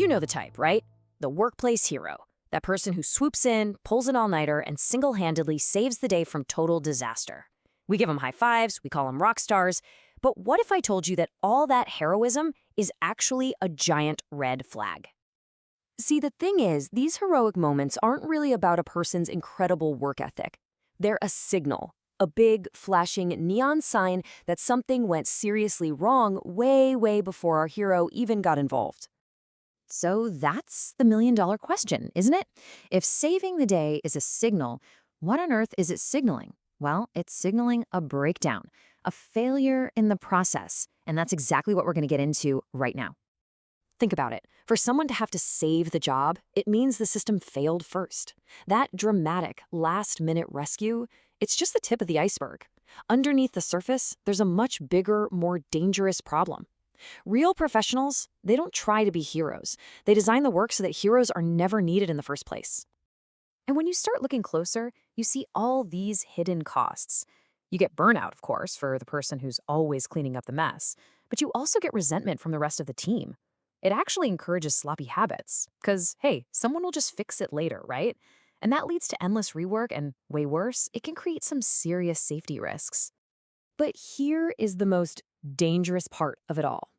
You know the type, right? The workplace hero. That person who swoops in, pulls an all-nighter, and single-handedly saves the day from total disaster. We give them high fives, we call them rock stars, but what if I told you that all that heroism is actually a giant red flag? See, the thing is, these heroic moments aren't really about a person's incredible work ethic. They're a signal, a big, flashing neon sign that something went seriously wrong way, way before our hero even got involved. So that's the million-dollar question, isn't it? If saving the day is a signal, what on earth is it signaling? Well, it's signaling a breakdown, a failure in the process, and that's exactly what we're going to get into right now. Think about it. For someone to have to save the job, it means the system failed first. That dramatic, last-minute rescue, it's just the tip of the iceberg. Underneath the surface, there's a much bigger, more dangerous problem. Real professionals, they don't try to be heroes. They design the work so that heroes are never needed in the first place. And when you start looking closer, you see all these hidden costs. You get burnout, of course, for the person who's always cleaning up the mess, but you also get resentment from the rest of the team. It actually encourages sloppy habits, because, hey, someone will just fix it later, right? And that leads to endless rework, and way worse, it can create some serious safety risks. But here is the most dangerous part of it all.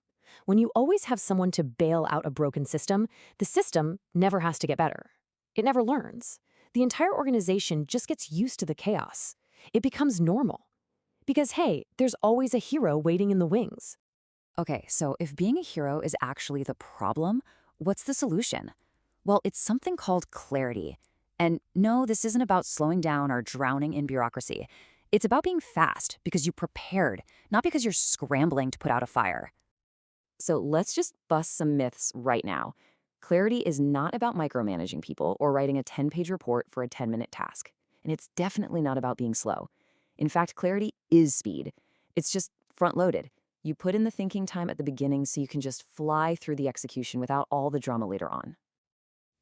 When you always have someone to bail out a broken system, the system never has to get better. It never learns. The entire organization just gets used to the chaos. It becomes normal. Because, hey, there's always a hero waiting in the wings. Okay, so if being a hero is actually the problem, what's the solution? Well, it's something called clarity. And no, this isn't about slowing down or drowning in bureaucracy. It's about being fast because you prepared, not because you're scrambling to put out a fire. So let's just bust some myths right now. Clarity is not about micromanaging people or writing a 10-page report for a 10-minute task. And it's definitely not about being slow. In fact, clarity is speed. It's just front-loaded. You put in the thinking time at the beginning so you can just fly through the execution without all the drama later on.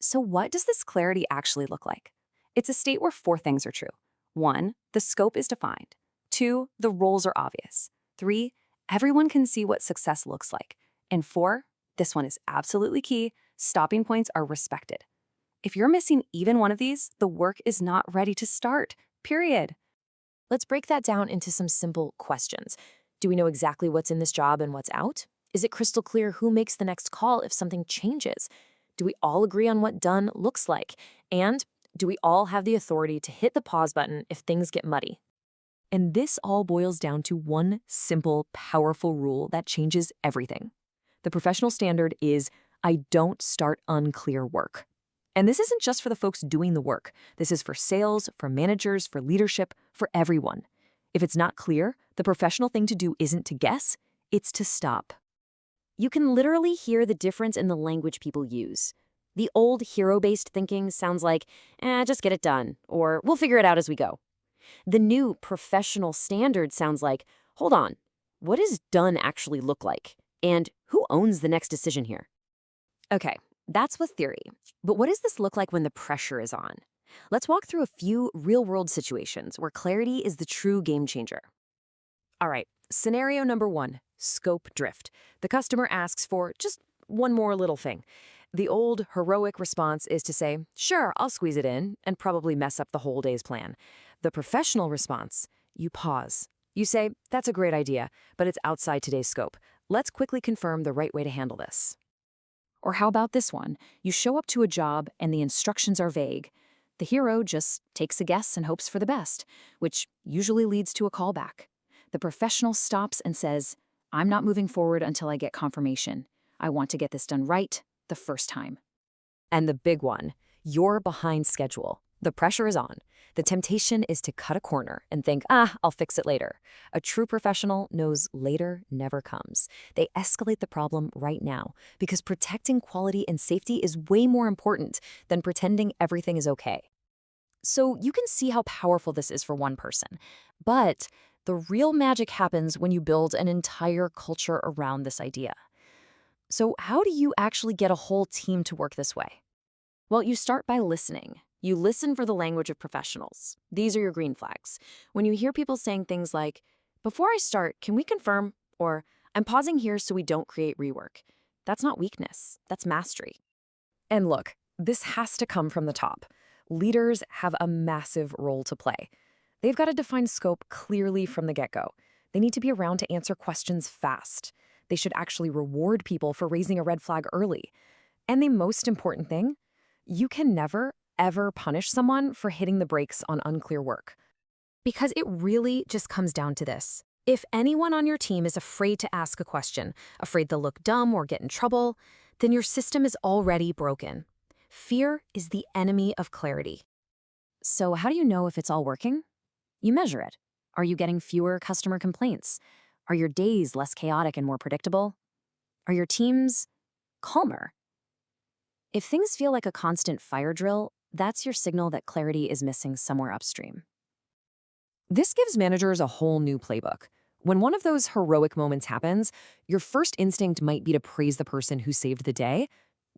So what does this clarity actually look like? It's a state where four things are true. 1, the scope is defined. 2, the roles are obvious. 3, everyone can see what success looks like. And 4, this one is absolutely key, stopping points are respected. If you're missing even one of these, the work is not ready to start, period. Let's break that down into some simple questions. Do we know exactly what's in this job and what's out? Is it crystal clear who makes the next call if something changes? Do we all agree on what done looks like? And do we all have the authority to hit the pause button if things get muddy? And this all boils down to one simple, powerful rule that changes everything. The professional standard is, I don't start unclear work. And this isn't just for the folks doing the work. This is for sales, for managers, for leadership, for everyone. If it's not clear, the professional thing to do isn't to guess, it's to stop. You can literally hear the difference in the language people use. The old hero-based thinking sounds like, just get it done, or we'll figure it out as we go. The new professional standard sounds like, hold on, what does done actually look like? And who owns the next decision here? Okay, that's with theory. But what does this look like when the pressure is on? Let's walk through a few real-world situations where clarity is the true game changer. All right, scenario number 1, scope drift. The customer asks for just one more little thing. The old heroic response is to say, sure, I'll squeeze it in, and probably mess up the whole day's plan. The professional response, you pause. You say, that's a great idea, but it's outside today's scope. Let's quickly confirm the right way to handle this. Or how about this one? You show up to a job and the instructions are vague. The hero just takes a guess and hopes for the best, which usually leads to a callback. The professional stops and says, I'm not moving forward until I get confirmation. I want to get this done right the first time. And the big one, you're behind schedule. The pressure is on. The temptation is to cut a corner and think, I'll fix it later. A true professional knows later never comes. They escalate the problem right now because protecting quality and safety is way more important than pretending everything is okay. So you can see how powerful this is for one person. But the real magic happens when you build an entire culture around this idea. So how do you actually get a whole team to work this way? Well, you start by listening. You listen for the language of professionals. These are your green flags. When you hear people saying things like, before I start, can we confirm? Or, I'm pausing here so we don't create rework. That's not weakness. That's mastery. And look, this has to come from the top. Leaders have a massive role to play. They've got to define scope clearly from the get-go. They need to be around to answer questions fast. They should actually reward people for raising a red flag early. And the most important thing, you can never, ever punish someone for hitting the brakes on unclear work. Because it really just comes down to this. If anyone on your team is afraid to ask a question, afraid they'll look dumb or get in trouble, then your system is already broken. Fear is the enemy of clarity. So how do you know if it's all working? You measure it. Are you getting fewer customer complaints? Are your days less chaotic and more predictable? Are your teams calmer? If things feel like a constant fire drill, that's your signal that clarity is missing somewhere upstream. This gives managers a whole new playbook. When one of those heroic moments happens, your first instinct might be to praise the person who saved the day.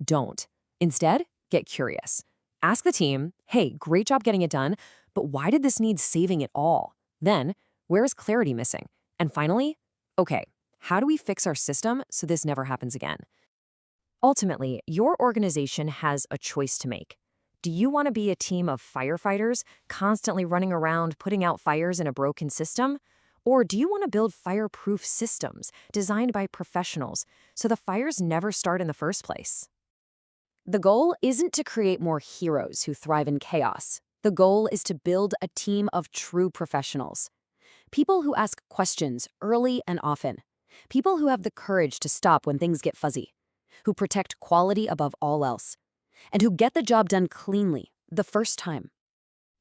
Don't. Instead, get curious. Ask the team, hey, great job getting it done, but why did this need saving at all? Then, where is clarity missing? And finally, okay, how do we fix our system so this never happens again? Ultimately, your organization has a choice to make. Do you want to be a team of firefighters constantly running around putting out fires in a broken system? Or do you want to build fireproof systems designed by professionals so the fires never start in the first place? The goal isn't to create more heroes who thrive in chaos. The goal is to build a team of true professionals. People who ask questions early and often. People who have the courage to stop when things get fuzzy. Who protect quality above all else. And who get the job done cleanly, the first time.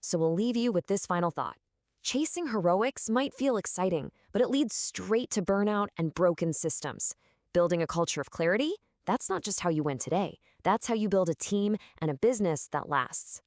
So we'll leave you with this final thought. Chasing heroics might feel exciting, but it leads straight to burnout and broken systems. Building a culture of clarity? That's not just how you win today. That's how you build a team and a business that lasts.